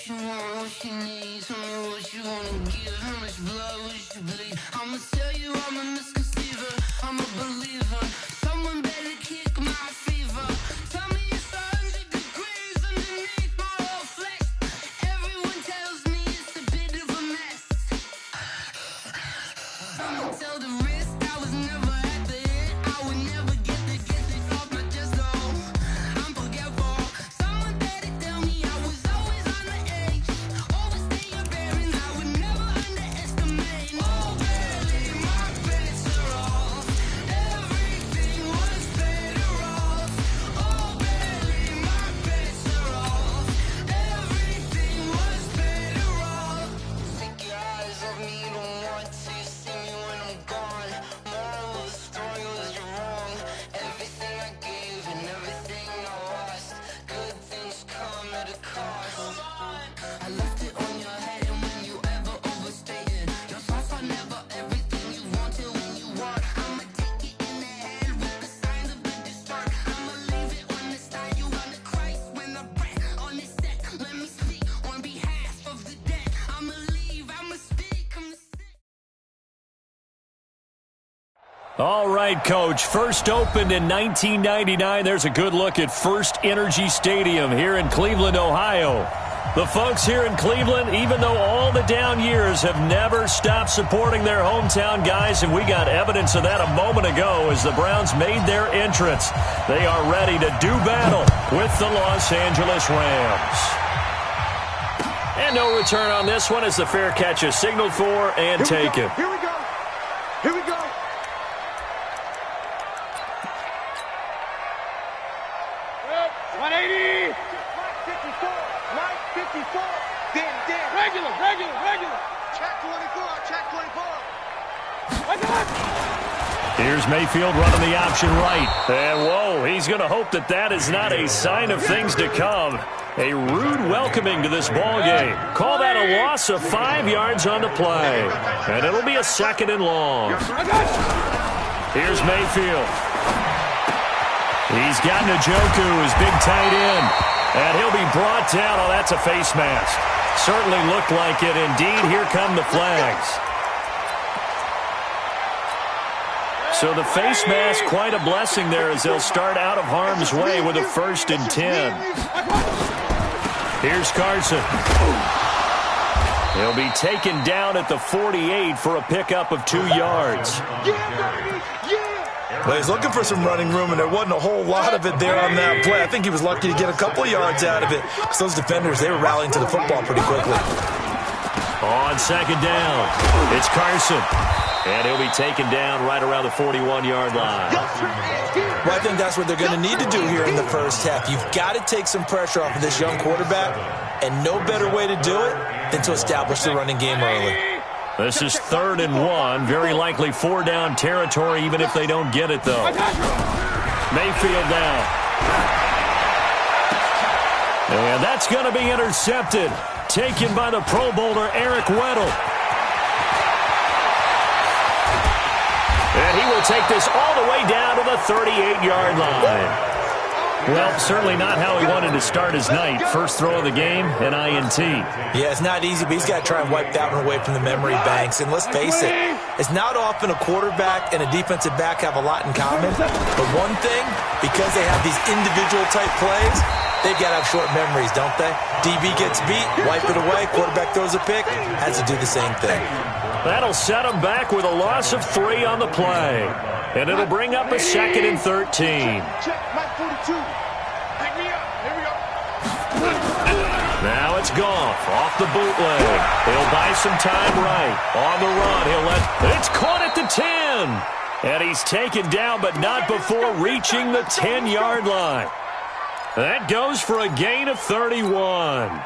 you want, what you need. Tell me what you wanna give. How much blood would you bleed? I'ma tell you I'm a misconceiver. I'm a believer. Someone better kick my fever. Tell me it's 100 degrees underneath my whole flesh. Everyone tells me it's a bit of a mess. I'ma tell the risk I was never at the end. I would never get this off my chest though. I'm forgetful. Someone better tell me I was always on the edge. Overstay your bearings, I would never underestimate. Oh, barely, my bets are off. Everything was better off. Oh, barely, my bets are off. Everything was better off. Take your eyes off me, don't want to see me when I'm gone. Moral of the story was you're wrong. Everything I gave and everything I lost. Good things come at a cost. I left it on your head, and when you ever overstated, your thoughts are never everything you wanted when you want. I'ma take it in the head with the signs of the distort. I'ma leave it on the side. You on the Christ when I breath on this set. Let me speak on behalf of the dead. I'ma leave, I'ma speak, I'ma say. All right, Coach. First opened in 1999. There's a good look at First Energy Stadium here in Cleveland, Ohio. The folks here in Cleveland, even though all the down years, have never stopped supporting their hometown guys, and we got evidence of that a moment ago as the Browns made their entrance. They are ready to do battle with the Los Angeles Rams. And no return on this one as the fair catch is signaled for and taken. Here we go. Here we go. Yep. 180. Mike 54. Mike 54. Dan. Regular. Check 24. Check 24. Here's Mayfield running the option right. And whoa, he's going to hope that that is not a sign of things to come. A rude welcoming to this ball game. Call that a loss of 5 yards on the play. And it'll be a 2nd and long. Here's Mayfield. He's got Njoku, his big tight end. And he'll be brought down. Oh, that's a face mask. Certainly looked like it. Indeed, here come the flags. So the face mask, quite a blessing there as they'll start out of harm's way with a 1st and 10. Here's Carson. He'll be taken down at the 48 for a pickup of 2 yards. Well, he's looking for some running room, and there wasn't a whole lot of it there on that play. I think he was lucky to get a couple of yards out of it because those defenders, they were rallying to the football pretty quickly. On 2nd down, it's Carson. And he'll be taken down right around the 41-yard line. Well, I think that's what they're going to need to do here in the first half. You've got to take some pressure off of this young quarterback, and no better way to do it than to establish the running game early. This is 3rd and 1. Very likely 4-down territory, even if they don't get it, though. Mayfield down. And that's going to be intercepted. Taken by the Pro Bowler, Eric Weddle. And he will take this all the way down to the 38-yard line. Well, certainly not how he wanted to start his night. First throw of the game, an INT. Yeah, it's not easy, but he's got to try and wipe that one away from the memory banks. And let's face it, it's not often a quarterback and a defensive back have a lot in common. But one thing, because they have these individual-type plays, they've got to have short memories, don't they? DB gets beat, wipe it away, quarterback throws a pick, has to do the same thing. That'll set him back with a loss of 3 on the play. And it'll bring up a 2nd and 13. Check, Mike 42. Pick me up. Here we go. Now it's Goff off the bootleg. He'll buy some time right. On the run, he'll let... It's caught at the 10. And he's taken down, but not before reaching the 10-yard line. That goes for a gain of 31.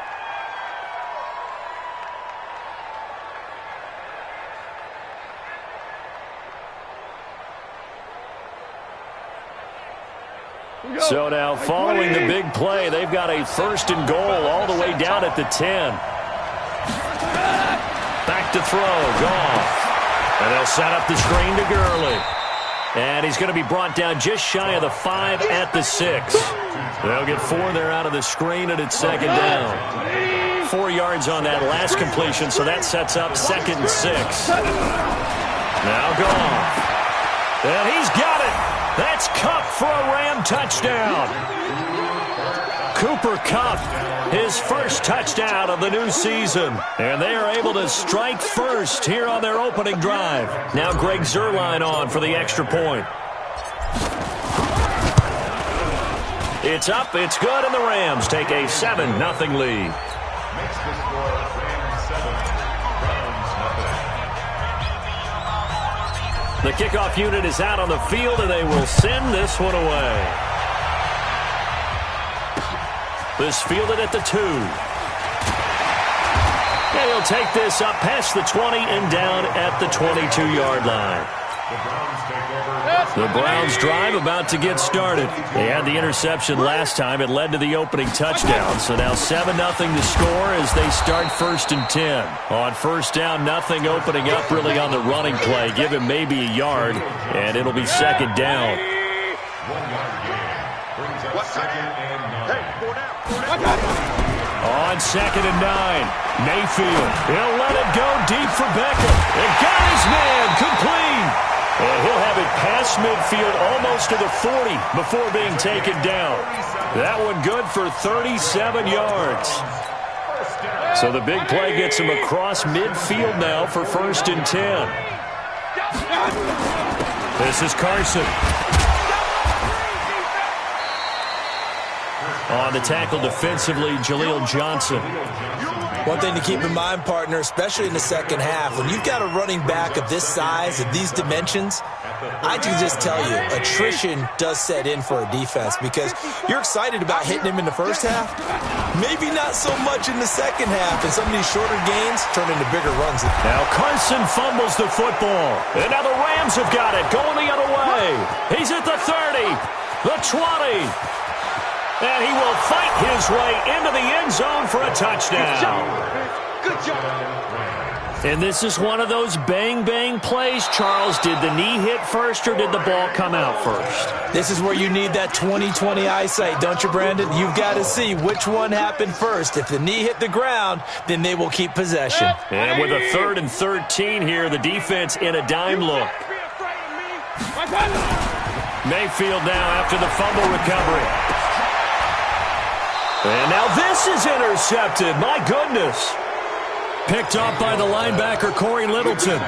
So now, following the big play, they've got a 1st and goal all the way down at the 10. Back to throw, Goff. And they'll set up the screen to Gurley. And he's going to be brought down just shy of the 5 at the 6. They'll get 4 there out of the screen, and it's 2nd down. 4 yards on that last completion, so that sets up 2nd and 6. Now Goff. And he's got it. That's Kupp for a Ram touchdown. Cooper Kupp, his first touchdown of the new season. And they are able to strike first here on their opening drive. Now Greg Zuerlein on for the extra point. It's up, it's good, and the Rams take a 7-0 lead. The kickoff unit is out on the field, and they will send this one away. This fielded at the 2. And he'll take this up past the 20 and down at the 22-yard line. The Browns drive about to get started. They had the interception last time. It led to the opening touchdown. So now 7-0 to score as they start 1st and 10. On first down, nothing opening up really on the running play. Give him maybe a yard, and it'll be 2nd down. On 2nd and 9, Mayfield. He'll let it go deep for Beckham. And got his man complete. And he'll have it past midfield almost to the 40 before being taken down. That one good for 37 yards. So the big play gets him across midfield now for 1st and 10. This is Carson. On the tackle defensively, Jaleel Johnson. One thing to keep in mind, partner, especially in the second half, when you've got a running back of this size, of these dimensions, I can just tell you, attrition does set in for a defense because you're excited about hitting him in the first half. Maybe not so much in the second half, and some of these shorter gains turn into bigger runs. Now Carson fumbles the football. And now the Rams have got it, going the other way. He's at the 30, the 20. And he will fight his way into the end zone for a touchdown. Good job. And this is one of those bang-bang plays, Charles. Did the knee hit first or did the ball come out first? This is where you need that 20/20 eyesight, don't you, Brandon? You've got to see which one happened first. If the knee hit the ground, then they will keep possession. And with a 3rd and 13 here, the defense in a dime look. Mayfield now after the fumble recovery. And now this is intercepted. My goodness. Picked off by the linebacker, Corey Littleton.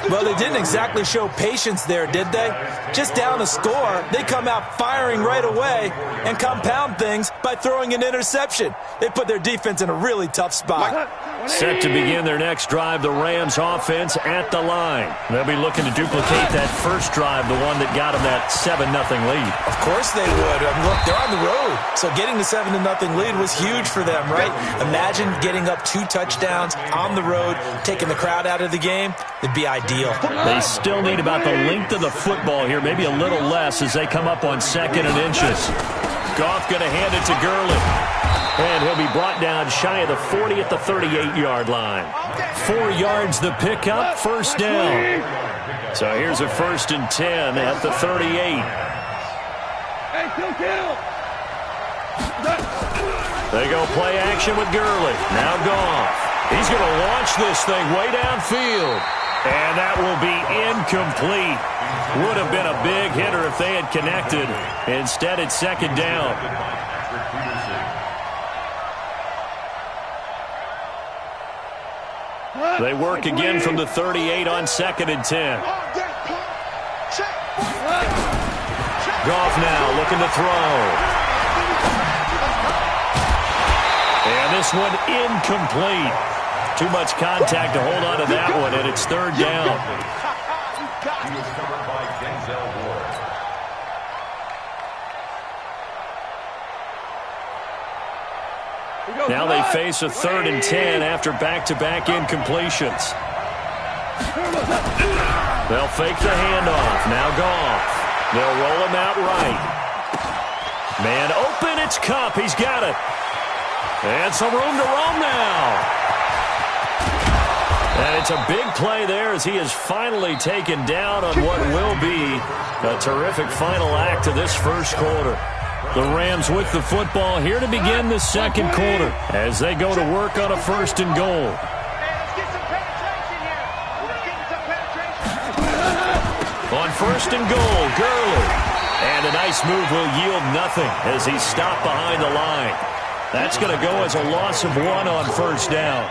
Well, they didn't exactly show patience there, did they? Just down a score, they come out firing right away and compound things by throwing an interception. They put their defense in a really tough spot. Set to begin their next drive, the Rams offense at the line. They'll be looking to duplicate that first drive, the one that got them that 7-0 lead. Of course they would. I mean, look, they're on the road. So getting the 7-0 lead was huge for them, right? Imagine getting up 2 touchdowns on the road, taking the crowd out of the game. It'd be ideal. They still need about the length of the football here, maybe a little less as they come up on 2nd and inches. Goff going to hand it to Gurley. And he'll be brought down shy of the 40 at the 38-yard line. 4 yards the pickup, 1st down. So here's a 1st and 10 at the 38. They go play action with Gurley. Now Goff. He's going to launch this thing way downfield. And that will be incomplete. Would have been a big hitter if they had connected. Instead, it's 2nd down. They work again from the 38 on 2nd and 10. Goff now looking to throw. And this one incomplete. Too much contact to hold on to that one, and it's 3rd down. Now they face a 3rd and 10 after back-to-back incompletions. They'll fake the handoff. Now Goff. They'll roll him out right. Man open, it's Kupp. He's got it. And some room to roam now. And it's a big play there as he is finally taken down on what will be a terrific final act of this first quarter. The Rams with the football here to begin the second quarter as they go to work on a 1st and goal. On 1st and goal, Gurley. And a nice move will yield nothing as he's stopped behind the line. That's going to go as a loss of 1 on 1st down.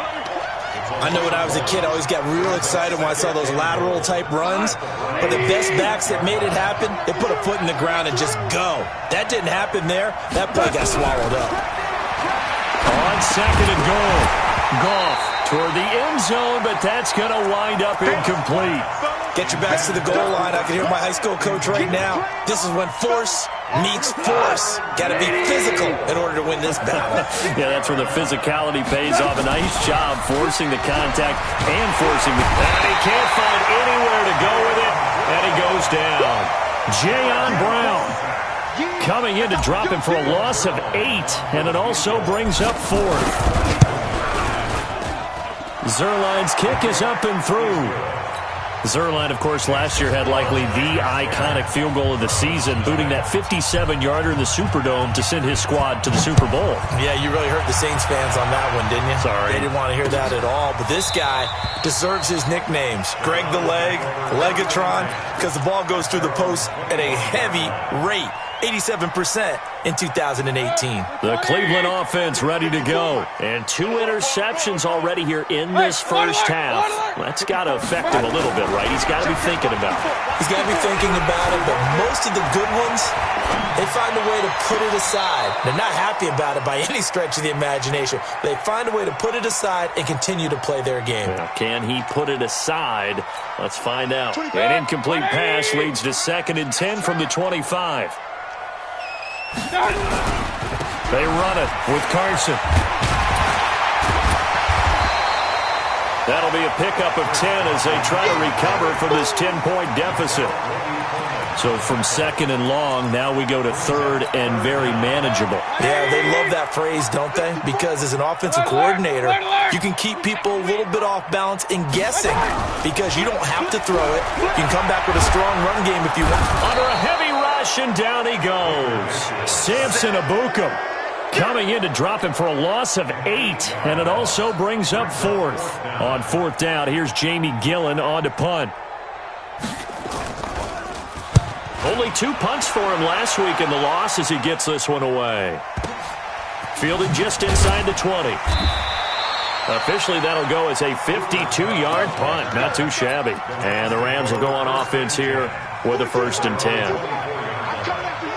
I know when I was a kid, I always got real excited when I saw those lateral-type runs. But the best backs that made it happen, they put a foot in the ground and just go. That didn't happen there. That play got swallowed up. On 2nd and goal, Goff toward the end zone, but that's going to wind up incomplete. Get your backs to the goal line. I can hear my high school coach right now. This is when force meets force. Got to be physical in order to win this battle. Yeah, that's where the physicality pays off. A nice job forcing the contact and forcing the... And he can't find anywhere to go with it, and he goes down. Jayon Brown coming in to drop him for a loss of 8, and it also brings up 4th. Zerline's kick is up and through. Zerline, of course, last year had likely the iconic field goal of the season, booting that 57-yarder in the Superdome to send his squad to the Super Bowl. Yeah, you really hurt the Saints fans on that one, didn't you? Sorry. They didn't want to hear that at all. But this guy deserves his nicknames. Greg the Leg, Legatron, because the ball goes through the post at a heavy rate. 87% in 2018. The Cleveland offense ready to go. And 2 interceptions already here in this first half. That's got to affect him a little bit, right? He's got to be thinking about it. He's got to be thinking about it, but most of the good ones, they find a way to put it aside. They're not happy about it by any stretch of the imagination. They find a way to put it aside and continue to play their game. Well, can he put it aside? Let's find out. An incomplete pass leads to 2nd and 10 from the 25. They run it with Carson. That'll be a pickup of 10 as they try to recover from this 10-point deficit. So from 2nd and long, now we go to 3rd and very manageable. Yeah, they love that phrase, don't they? Because as an offensive coordinator, you can keep people a little bit off balance and guessing because you don't have to throw it. You can come back with a strong run game if you want. Under a heavy rush, and down he goes. Samson Abukum coming in to drop him for a loss of 8, and it also brings up 4th. On 4th down, here's Jamie Gillen on to punt. Only 2 punts for him last week in the loss as he gets this one away. Fielded just inside the 20. Officially, that'll go as a 52-yard punt. Not too shabby. And the Rams will go on offense here with a 1st and 10.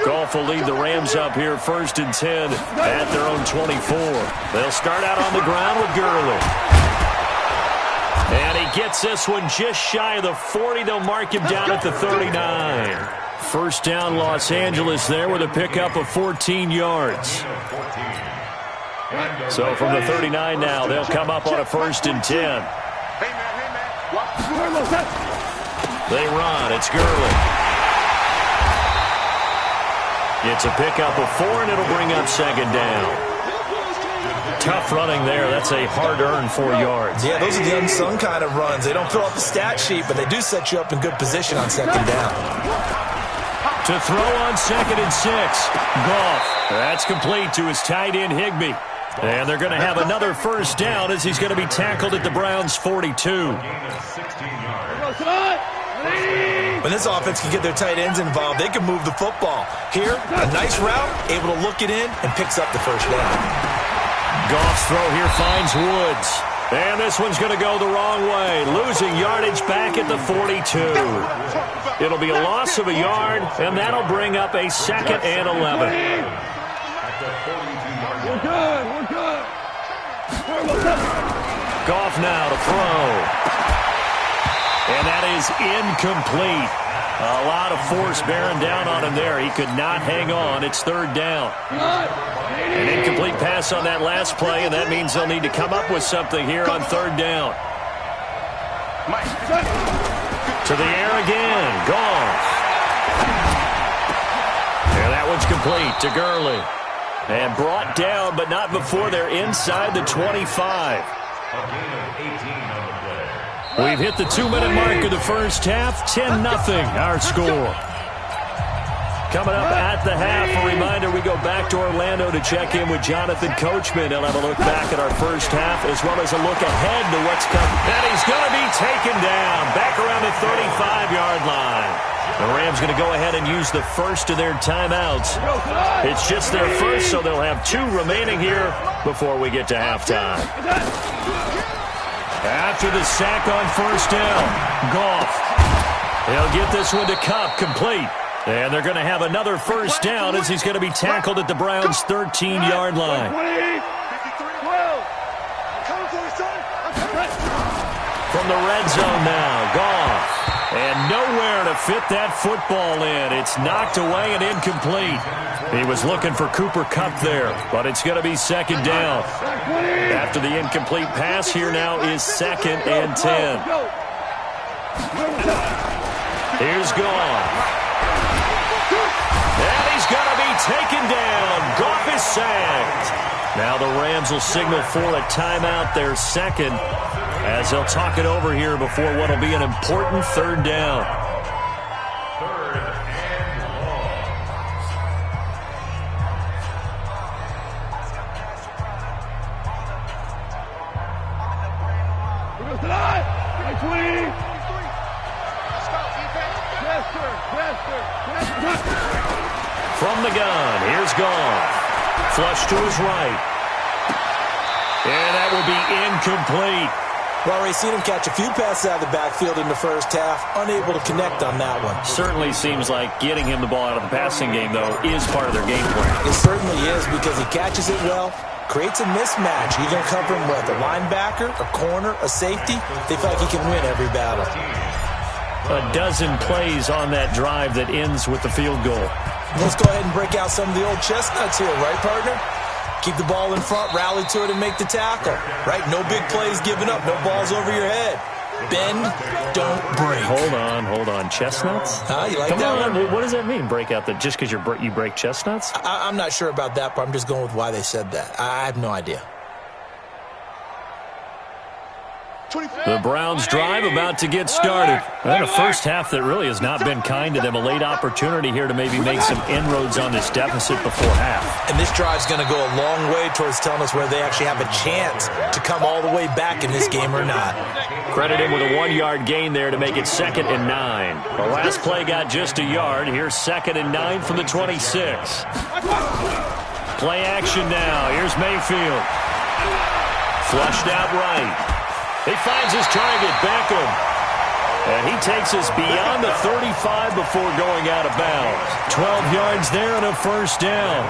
Goff will lead the Rams up here 1st and 10 at their own 24. They'll start out on the ground with Gurley. And he gets this one just shy of the 40. They'll mark him down at the 39. 1st down, Los Angeles there with a pickup of 14 yards. So from the 39 now, they'll come up on a 1st and 10. They run. It's Gurley. It's a pickup of 4, and it'll bring up 2nd down. Tough running there. That's a hard-earned 4 yards. Yeah, those are the unsung kind of runs. They don't fill out the stat sheet, but they do set you up in good position on 2nd down. To throw on 2nd and 6. Goff. That's complete to his tight end, Higbee. And they're going to have another 1st down as he's going to be tackled at the Browns' 42. When this offense can get their tight ends involved, they can move the football. Here, a nice route, able to look it in, and picks up the 1st down. Goff's throw here finds Woods. And this one's going to go the wrong way, losing yardage back at the 42. It'll be a loss of a yard, and that'll bring up a 2nd and 11. We're good. Goff now to throw. And that is incomplete. A lot of force bearing down on him there. He could not hang on. It's 3rd down. An incomplete pass on that last play, and that means they'll need to come up with something here on 3rd down. To the air again. Goff. And that one's complete to Gurley. And brought down, but not before they're inside the 25. We've hit the 2-minute mark of the first half. 10-0 our score. Coming up at the half, a reminder, we go back to Orlando to check in with Jonathan Coachman. He'll have a look back at our first half as well as a look ahead to what's coming. And he's going to be taken down back around the 35-yard line. The Rams going to go ahead and use the first of their timeouts. It's just their first, so they'll have 2 remaining here before we get to halftime. After the sack on first down, Goff. He'll get this one to Kupp, complete. And they're going to have another first down as he's going to be tackled at the Browns' 13-yard line. From the red zone now, Goff. And nowhere to fit that football in. It's knocked away and incomplete. He was looking for Cooper Kupp there, but it's going to be second down. After the incomplete pass, here now is 2nd and 10. Here's Goff. And he's going to be taken down. Goff is sacked. Now the Rams will signal for a timeout, their second, as they'll talk it over here before what will be an important third down. From the gun, here's Goff. Flush to his right. And that will be incomplete. Well, we've seen him catch a few passes out of the backfield in the first half, unable to connect on that one. Certainly seems like getting him the ball out of the passing game, though, is part of their game plan. It certainly is because he catches it well, creates a mismatch. You're going to cover him with a linebacker, a corner, a safety. They feel like he can win every battle. A dozen plays on that drive that ends with the field goal. Let's go ahead and break out some of the old chestnuts here, right, partner? Keep the ball in front, rally to it, and make the tackle. Right? No big plays given up. No balls over your head. Bend, don't break. Hold on. Chestnuts? You like Come that on. one? What does that mean, break out? Just because you break chestnuts? I'm not sure about that, but I'm just going with why they said that. I have no idea. The Browns drive about to get started. And a first half that really has not been kind to them. A late opportunity here to maybe make some inroads on this deficit before half. And this drive's going to go a long way towards telling us whether they actually have a chance to come all the way back in this game or not. Credit him with a 1-yard gain there to make it 2nd and 9. The last play got just a yard. Here's 2nd and 9 from the 26. Play action now. Here's Mayfield. Flushed out right. He finds his target, Beckham. And he takes us beyond the 35 before going out of bounds. 12 yards there and a first down.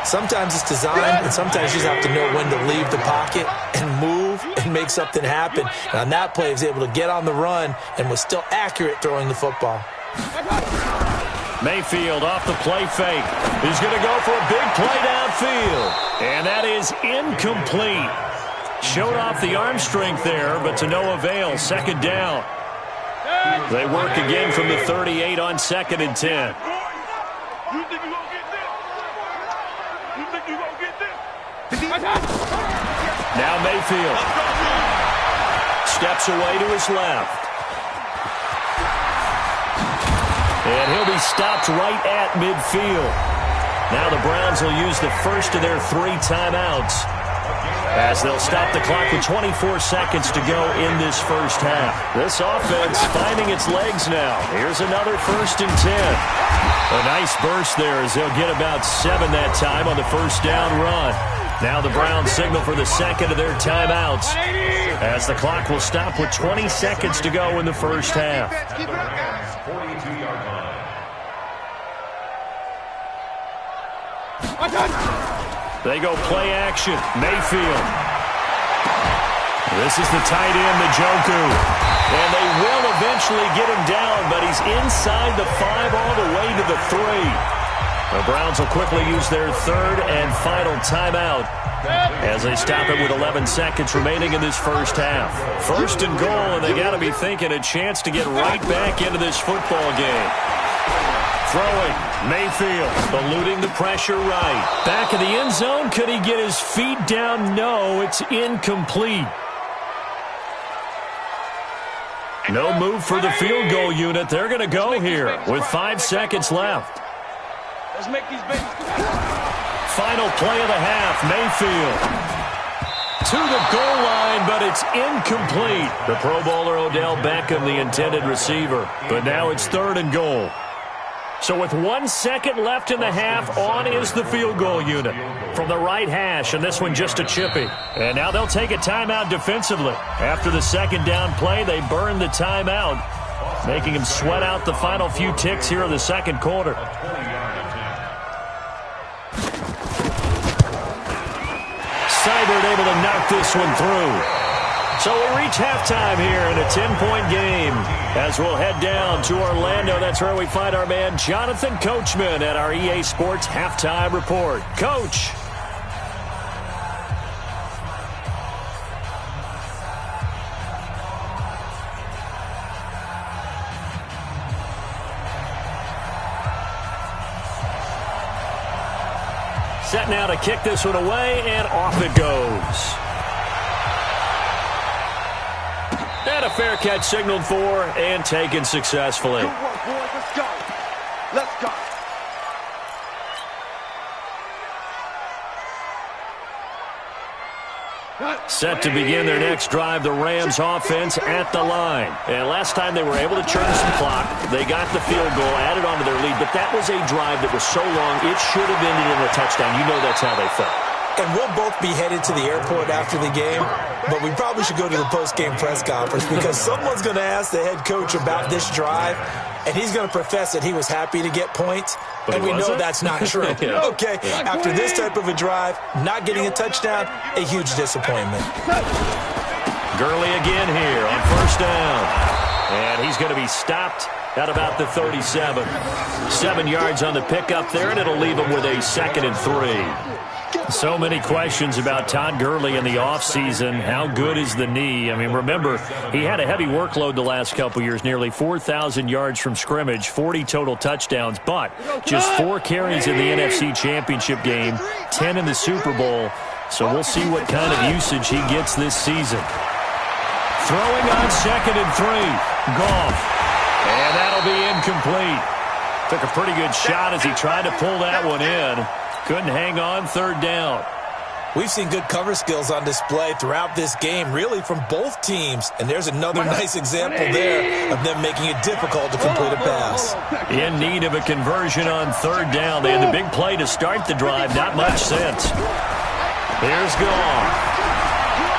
Sometimes it's designed, and sometimes you just have to know when to leave the pocket and move and make something happen. And on that play, he was able to get on the run and was still accurate throwing the football. Mayfield off the play fake. He's going to go for a big play downfield. And that is incomplete. Showed off the arm strength there, but to no avail. Second down. They work again from the 38 on 2nd and 10. Now Mayfield. Steps away to his left. And he'll be stopped right at midfield. Now the Browns will use the first of their 3 timeouts as they'll stop the clock with 24 seconds to go in this first half. This offense finding its legs now. Here's another 1st and 10. A nice burst there as they'll get about 7 that time on the first down run. Now the Browns signal for the second of their timeouts as the clock will stop with 20 seconds to go in the first half. They go play action. Mayfield. This is the tight end, Njoku. And they will eventually get him down, but he's inside the 5 all the way to the 3. The Browns will quickly use their 3rd and final timeout as they stop it with 11 seconds remaining in this first half. 1st and goal, and they got to be thinking a chance to get right back into this football game. Throwing, Mayfield, eluding the pressure right. Back of the end zone, could he get his feet down? No, it's incomplete. No move for the field goal unit. They're going to go here with 5 seconds left. Let's make these babies. Final play of the half, Mayfield to the goal line, but it's incomplete. The Pro Bowler Odell Beckham, the intended receiver. But now it's 3rd and goal. So with 1 second left in the half, on is the field goal unit from the right hash, and this one just a chippy. And now they'll take a timeout defensively. After the second down play, they burn the timeout, making them sweat out the final few ticks here in the second quarter. Seibert able to knock this one through. So we reach halftime here in a 10-point game as we'll head down to Orlando. That's where we find our man Jonathan Coachman at our EA Sports Halftime Report. Coach. Set now to kick this one away, and off it goes. And a fair catch signaled for and taken successfully. Good work, boys. Let's go. Let's go. Set to begin their next drive, the Rams offense at the line. And last time they were able to churn some clock, they got the field goal, added on to their lead. But that was a drive that was so long, it should have ended in a touchdown. You know that's how they felt. And we'll both be headed to the airport after the game, but we probably should go to the post-game press conference because someone's going to ask the head coach about this drive, and he's going to profess that he was happy to get points, and we know that's not true. Yeah. Okay, after this type of a drive, not getting a touchdown, a huge disappointment. Gurley again here on first down. And he's going to be stopped at about the 37. 7 yards on the pickup there, and it'll leave him with a 2nd and 3. So many questions about Todd Gurley in the offseason. How good is the knee? I mean, remember, he had a heavy workload the last couple years, nearly 4,000 yards from scrimmage, 40 total touchdowns, but just 4 carries in the NFC Championship game, 10 in the Super Bowl. So we'll see what kind of usage he gets this season. Throwing on 2nd and 3. Goff. And that'll be incomplete. Took a pretty good shot as he tried to pull that one in. Couldn't hang on 3rd down. We've seen good cover skills on display throughout this game, really from both teams. And there's another nice example there of them making it difficult to complete a pass. In need of a conversion on 3rd down. They had the big play to start the drive. Not much sense. Here's Goff.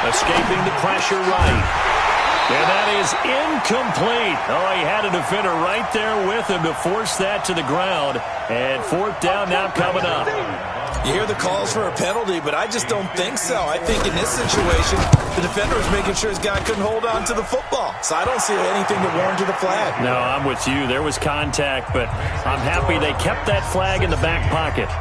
Escaping the pressure right. And that is incomplete. Oh, he had a defender right there with him to force that to the ground. And 4th down now coming up. You hear the calls for a penalty, but I just don't think so. I think in this situation, the defender was making sure his guy couldn't hold on to the football. So I don't see anything to warrant the flag. No, I'm with you. There was contact, but I'm happy they kept that flag in the back pocket.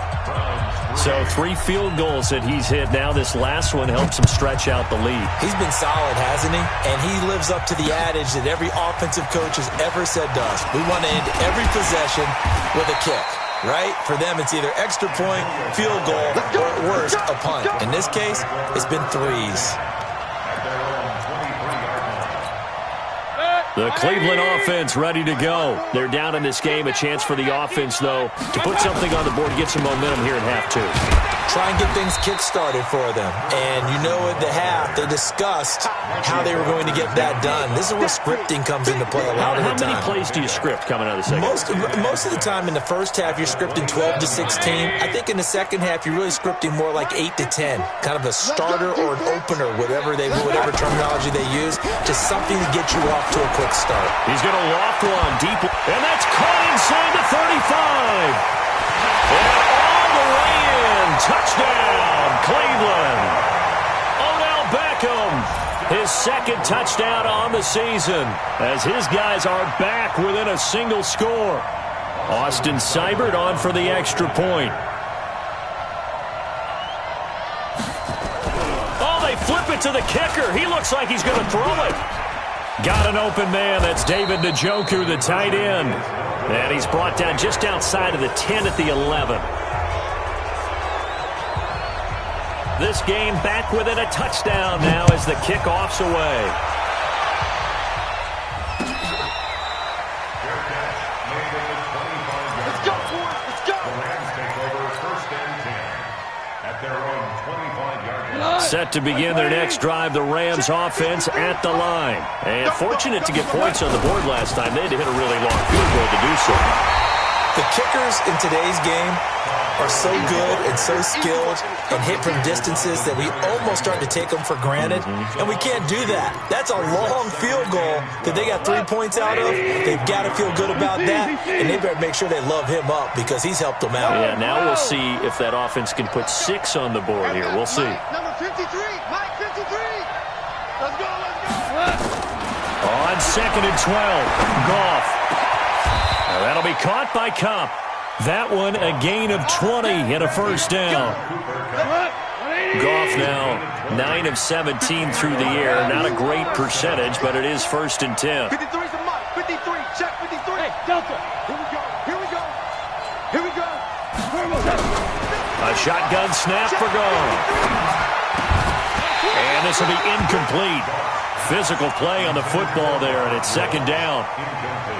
So 3 field goals that he's hit now. This last one helps him stretch out the lead. He's been solid, hasn't he? And he lives up to the adage that every offensive coach has ever said to us. We want to end every possession with a kick, right? For them, it's either extra point, field goal, or at worst, a punt. In this case, it's been 3s. The Cleveland offense ready to go. They're down in this game. A chance for the offense, though, to put something on the board, get some momentum here in half 2. Try and get things kick-started for them. And you know at the half, they discussed how they were going to get that done. This is where scripting comes into play a lot of the time. How many plays do you script coming out of the second? Most of the time in the first half, you're scripting 12 to 16. I think in the second half, you're really scripting more like 8 to 10. Kind of a starter or an opener, whatever terminology they use, just something to get you off to a quick start. He's going to loft one deep, and that's caught inside the 35. And all the way in. Touchdown, Cleveland. Odell Beckham, his 2nd touchdown on the season, as his guys are back within a single score. Austin Seibert on for the extra point. Oh, they flip it to the kicker. He looks like he's going to throw it. Got an open man. That's David Njoku, the tight end. And he's brought down just outside of the 10 at the 11. This game back within a touchdown now as the kickoff's away. Set to begin their next drive, the Rams offense at the line. And fortunate to get points on the board last time. They had to hit a really long field goal to do so. The kickers in today's game are so good and so skilled and hit from distances that we almost start to take them for granted, and we can't do that. That's a long field goal that they got 3 points out of. They've got to feel good about that, and they better make sure they love him up because he's helped them out. Yeah, now we'll see if that offense can put 6 on the board here. We'll see. Number 53, Mike 53. Let's go, let's go. On 2nd and 12, Goff. Now that'll be caught by Kupp. That one a gain of 20 and a first down. Goff now 9 of 17 through the air. Not a great percentage, but it is 1st and 10. 53 is a Mike. 53, check 53. Hey, Delta. Here we go, here we go. Here we go. A shotgun snap for Goff. And this will be incomplete. Physical play on the football there, and it's 2nd down.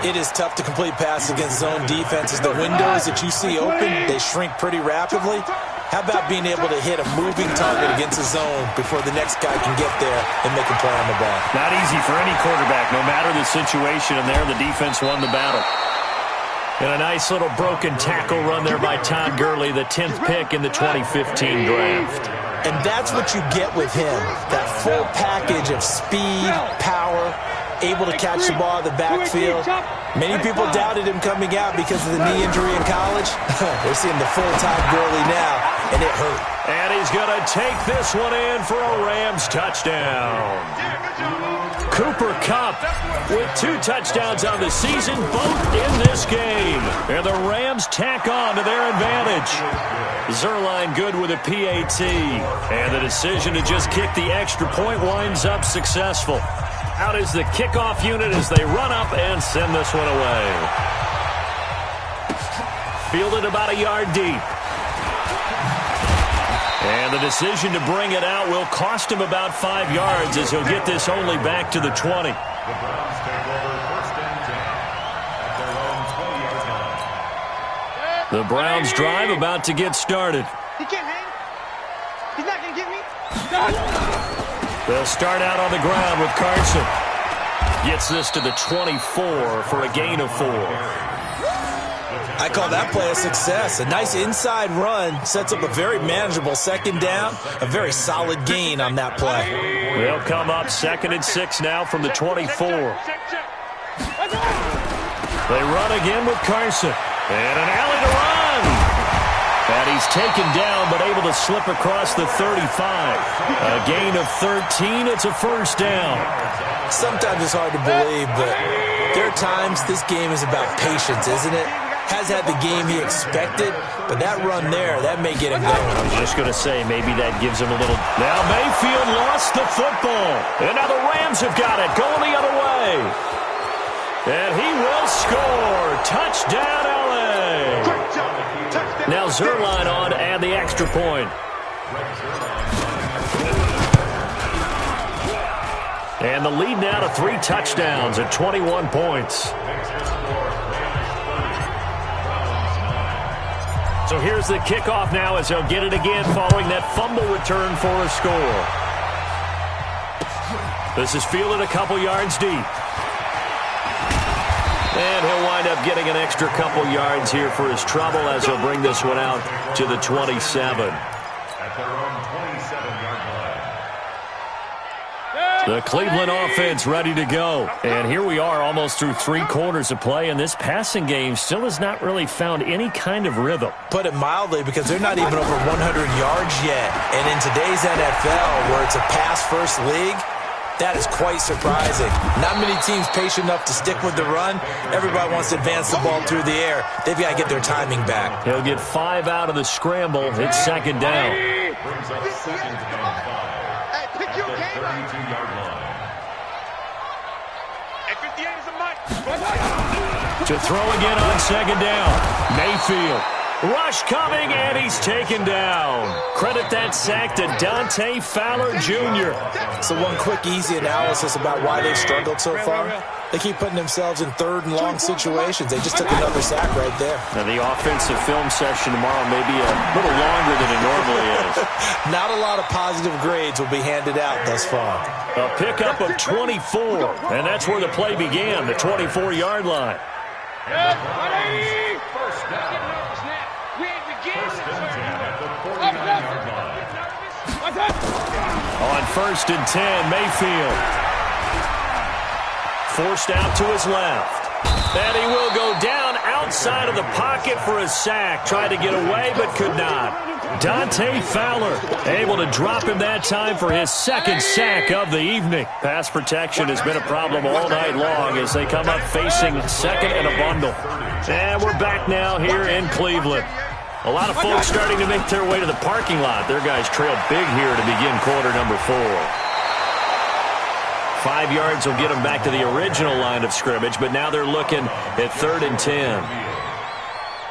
It is tough to complete passes against zone defenses. The windows that you see open, they shrink pretty rapidly. How about being able to hit a moving target against a zone before the next guy can get there and make a play on the ball? Not easy for any quarterback, no matter the situation, and there the defense won the battle. And a nice little broken tackle run there by Todd Gurley, the 10th pick in the 2015 draft. And that's what you get with him, that full package of speed, power, able to catch the ball in the backfield. Many people doubted him coming out because of the knee injury in college. They're seeing the full Todd Gurley now, and it hurt. And he's going to take this one in for a Rams touchdown. Cooper Kupp with 2 touchdowns on the season, both in this game. And the Rams tack on to their advantage. Zerline good with a PAT. And the decision to just kick the extra point winds up successful. Out is the kickoff unit as they run up and send this one away. Fielded about a yard deep. And the decision to bring it out will cost him about 5 yards as he'll get this only back to the 20. The Browns drive about to get started. He can't hang. He's not going to get me. They'll start out on the ground with Carson. Gets this to the 24 for a gain of 4. I call that play a success. A nice inside run sets up a very manageable 2nd down. A very solid gain on that play. They'll come up 2nd and 6 now from the 24. They run again with Carson. And an alley to run. And he's taken down but able to slip across the 35. A gain of 13. It's a first down. Sometimes it's hard to believe, but there are times this game is about patience, isn't it? Has had the game he expected, but that run there, that may get him going. I was just going to say, maybe that gives him a little... Now Mayfield lost the football. And now the Rams have got it, going the other way. And he will score. Touchdown, L.A. Now Zerline on and the extra point. And the lead now to 3 touchdowns at 21 points. So here's the kickoff now as they'll get it again following that fumble return for a score. This is fielded a couple yards deep. And he'll wind up getting an extra couple yards here for his trouble as he'll bring this one out to the 27. The Cleveland offense ready to go. And here we are almost through 3 quarters of play, and this passing game still has not really found any kind of rhythm. Put it mildly, because they're not even over 100 yards yet. And in today's NFL, where it's a pass-first league, that is quite surprising. Not many teams patient enough to stick with the run. Everybody wants to advance the ball through the air. They've got to get their timing back. He'll get 5 out of the scramble. It's 2nd down. To throw again on 2nd down. Mayfield Rush coming, and he's taken down. Credit that sack to Dante Fowler Jr. So one quick, easy analysis about why they've struggled so far. They keep putting themselves in third and long situations. They just took another sack right there. Now, the offensive film session tomorrow may be a little longer than it normally is. Not a lot of positive grades will be handed out thus far. A pickup of 24, and that's where the play began, the 24-yard line. On 1st and 10, Mayfield. Forced out to his left. And he will go down outside of the pocket for a sack. Tried to get away, but could not. Dante Fowler able to drop him that time for his second sack of the evening. Pass protection has been a problem all night long as they come up facing second and a bundle. And we're back now here in Cleveland. A lot of folks starting to make their way to the parking lot. Their guys trail big here to begin quarter number 4. 5 yards will get them back to the original line of scrimmage, but now they're looking at 3rd and 10.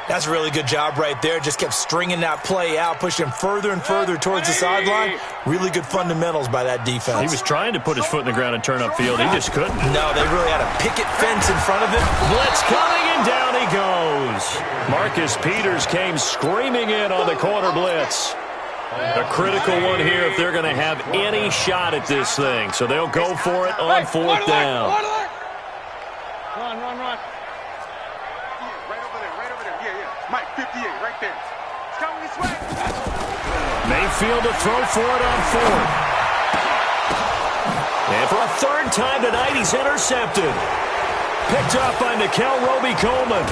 That's a really good job right there. Just kept stringing that play out, pushing him further and further towards the sideline. Really good fundamentals by that defense. He was trying to put his foot in the ground and turn upfield. He just couldn't. No, they really had a picket fence in front of him. Blitz coming, and down he goes. Marcus Peters came screaming in on the corner blitz. A critical one here if they're going to have any shot at this thing. So they'll go for it on 4th down. Run. Right over there. Yeah. Mike, 58, right there. It's coming this way. Mayfield to throw for it on 4th. And for a 3rd time tonight, he's intercepted. Picked up by Nikel Roby-Coleman.